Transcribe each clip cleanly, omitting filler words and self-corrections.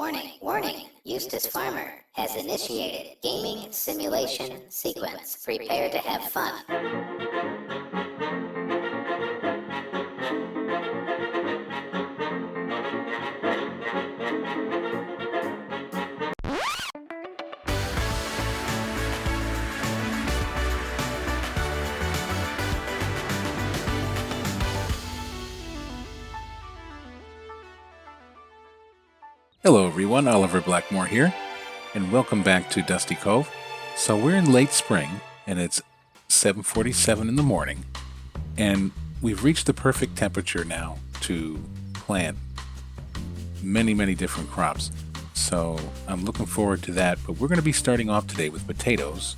Warning, warning, Eustace Pharmer has initiated gaming simulation sequence. Prepare to have fun. Hello everyone, Oliver Blackmore here, and welcome back to Dusty Cove. So we're in late spring, and it's 7:47 in the morning, and we've reached the perfect temperature now to plant many different crops. So I'm looking forward to that, but we're going to be starting off today with potatoes.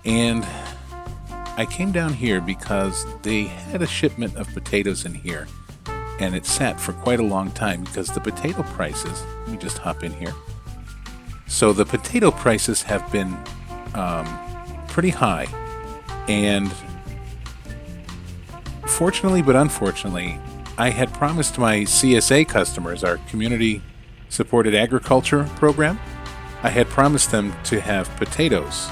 And I came down here because they had a shipment of potatoes in here, and it sat for quite a long time because the potato prices, let me just hop in here. So the potato prices have been pretty high, and fortunately but unfortunately, I had promised my CSA customers, our Community Supported Agriculture program, I had promised them to have potatoes.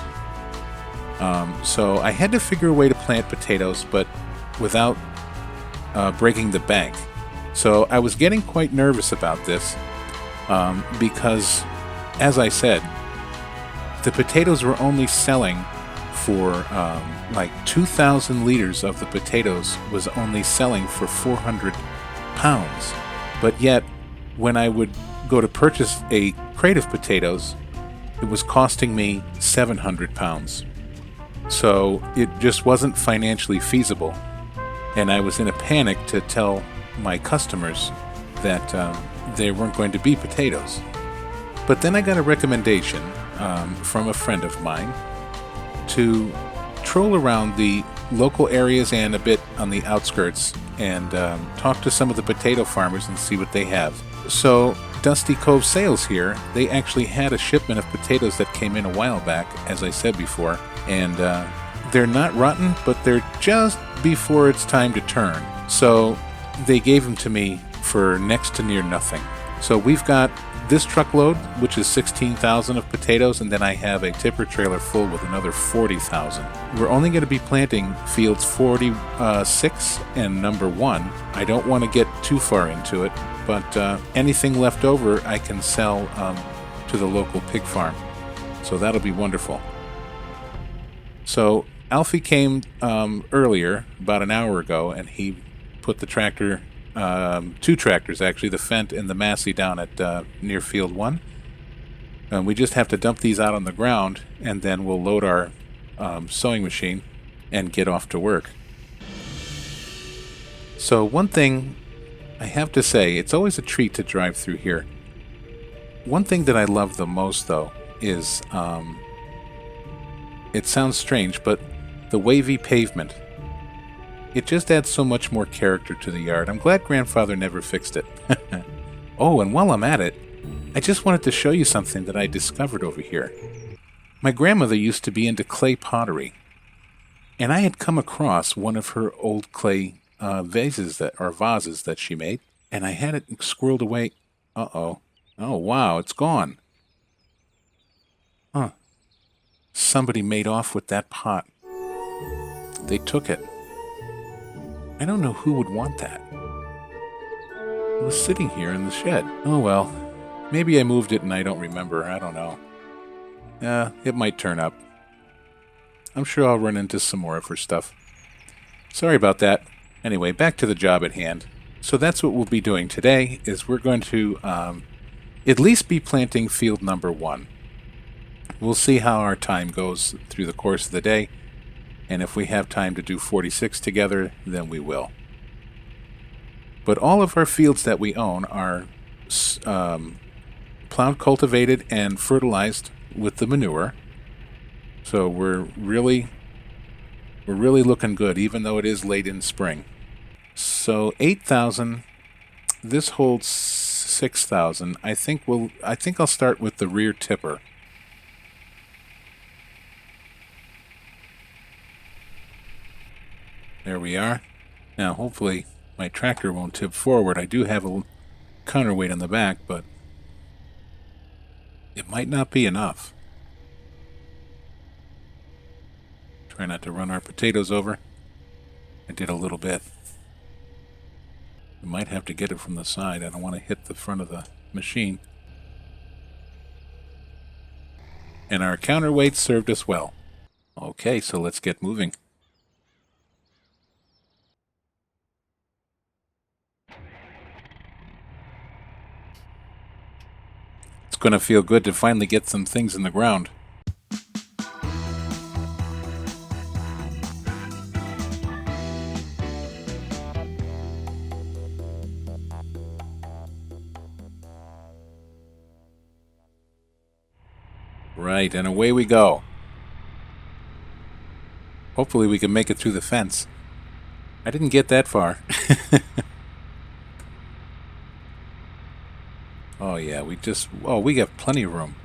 So I had to figure a way to plant potatoes, but without breaking the bank. So I was getting quite nervous about this because, as I said, the potatoes were only selling for like 2,000 liters of the potatoes was only selling for 400 pounds. But yet, when I would go to purchase a crate of potatoes, it was costing me 700 pounds. So it just wasn't financially feasible. And I was in a panic to tell my customers that there weren't going to be potatoes. But then I got a recommendation from a friend of mine to troll around the local areas and a bit on the outskirts and talk to some of the potato farmers and see what they have. So Dusty Cove Sales here, they actually had a shipment of potatoes that came in a while back, as I said before, and they're not rotten, but they're just before it's time to turn. So they gave them to me for next to near nothing. So we've got this truckload, which is 16,000 of potatoes, and then I have a tipper trailer full with another 40,000. We're only going to be planting fields 46 and number 1. I don't want to get too far into it, but anything left over I can sell to the local pig farm. So that'll be wonderful. So Alfie came earlier, about an hour ago, and he put the tractor, 2 tractors actually, the Fendt and the Massey down at near field 1. And we just have to dump these out on the ground, and then we'll load our sewing machine and get off to work. So one thing I have to say, it's always a treat to drive through here. One thing that I love the most, though, is, it sounds strange, but the wavy pavement. It just adds so much more character to the yard. I'm glad Grandfather never fixed it. Oh, and while I'm at it, I just wanted to show you something that I discovered over here. My grandmother used to be into clay pottery, and I had come across one of her old clay vases that she made, and I had it squirreled away. Uh-oh. Oh, wow, it's gone. Huh. Somebody made off with that pot. They took it. I don't know who would want that. It was sitting here in the shed. Oh well, maybe I moved it and I don't remember. I don't know. It might turn up. I'm sure I'll run into some more of her stuff. Sorry about that. Anyway, back to the job at hand. So that's what we'll be doing today, is we're going to at least be planting field number 1. We'll see how our time goes through the course of the day. And if we have time to do 46 together, then we will. But all of our fields that we own are plowed, cultivated, and fertilized with the manure. So we're really looking good, even though it is late in spring. So 8,000. This holds 6,000. I think I'll start with the rear tipper. There we are. Now, hopefully, my tractor won't tip forward. I do have a counterweight on the back, but It might not be enough. Try not to run our potatoes over. I did a little bit. We might have to get it from the side. I don't want to hit the front of the machine. And our counterweight served us well. Okay, so let's get moving. It's going to feel good to finally get some things in the ground. Right, and away we go. Hopefully we can make it through the fence. I didn't get that far. Oh yeah, we got plenty of room.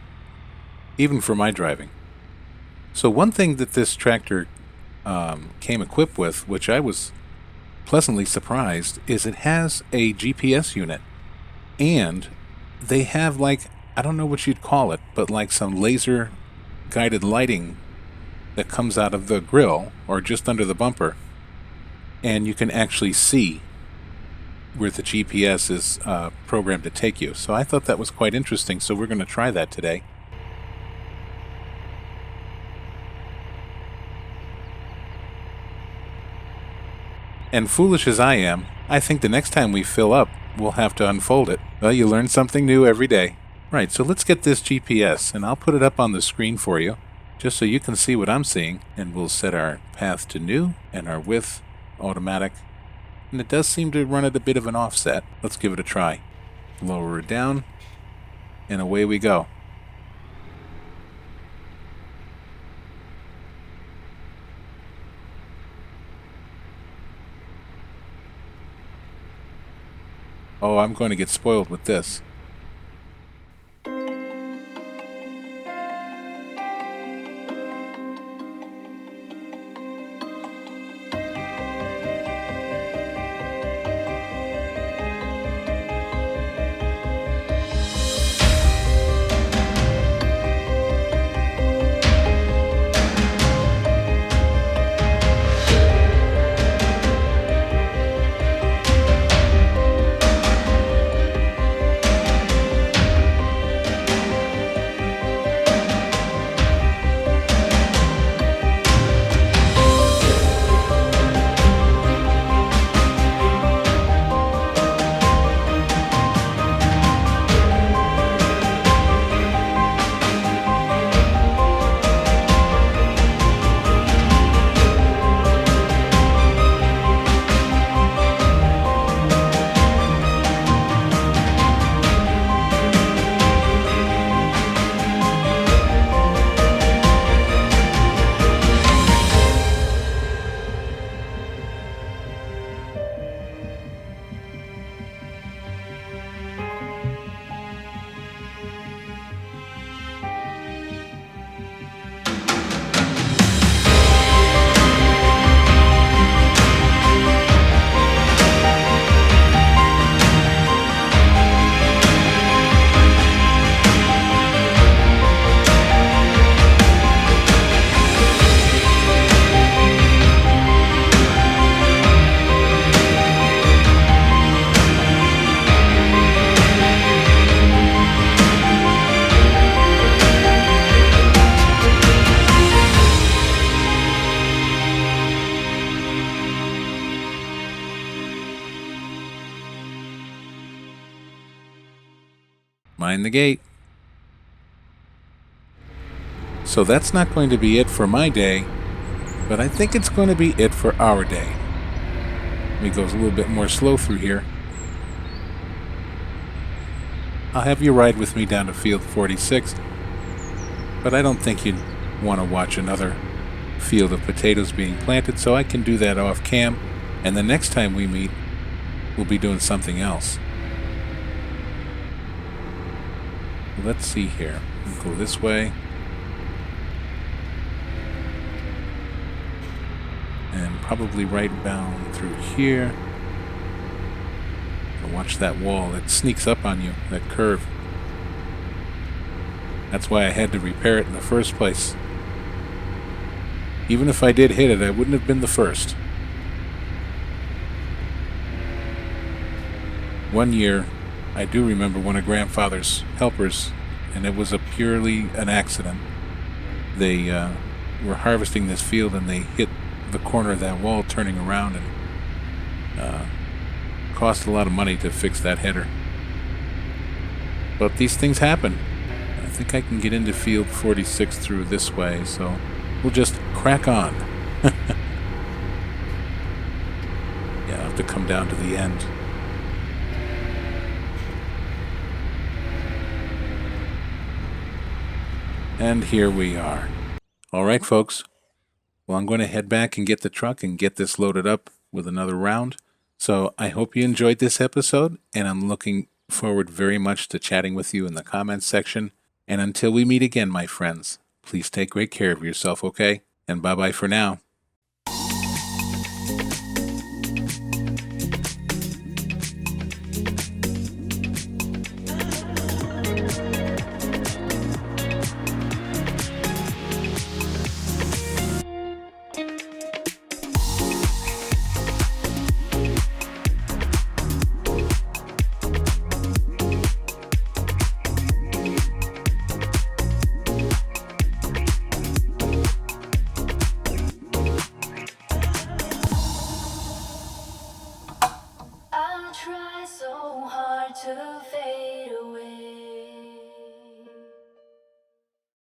Even for my driving. So one thing that this tractor came equipped with, which I was pleasantly surprised, is it has a GPS unit. And they have, like, I don't know what you'd call it, but like some laser guided lighting that comes out of the grill or just under the bumper, and you can actually see where the GPS is programmed to take you. So I thought that was quite interesting, so we're going to try that today. And foolish as I am, I think the next time we fill up, we'll have to unfold it. Well, you learn something new every day. Right, so let's get this GPS, and I'll put it up on the screen for you, just so you can see what I'm seeing, and we'll set our path to new and our width automatic. And it does seem to run at a bit of an offset. Let's give it a try. Lower it down, and away we go. Oh, I'm going to get spoiled with this. Mind the gate. So that's not going to be it for my day, but I think it's going to be it for our day. Let me go a little bit more slow through here. I'll have you ride with me down to field 46, but I don't think you'd want to watch another field of potatoes being planted, so I can do that off cam, and the next time we meet, we'll be doing something else. Let's see here. We'll go this way. And probably right down through here. And watch that wall. It sneaks up on you, that curve. That's why I had to repair it in the first place. Even if I did hit it, I wouldn't have been the first. One year, I do remember one of Grandfather's helpers, and it was purely an accident. They were harvesting this field and they hit the corner of that wall turning around, and cost a lot of money to fix that header. But these things happen. I think I can get into field 46 through this way, so we'll just crack on. Yeah, I'll have to come down to the end. And here we are. All right, folks. Well, I'm going to head back and get the truck and get this loaded up with another round. So I hope you enjoyed this episode, and I'm looking forward very much to chatting with you in the comments section. And until we meet again, my friends, please take great care of yourself, okay? And bye-bye for now.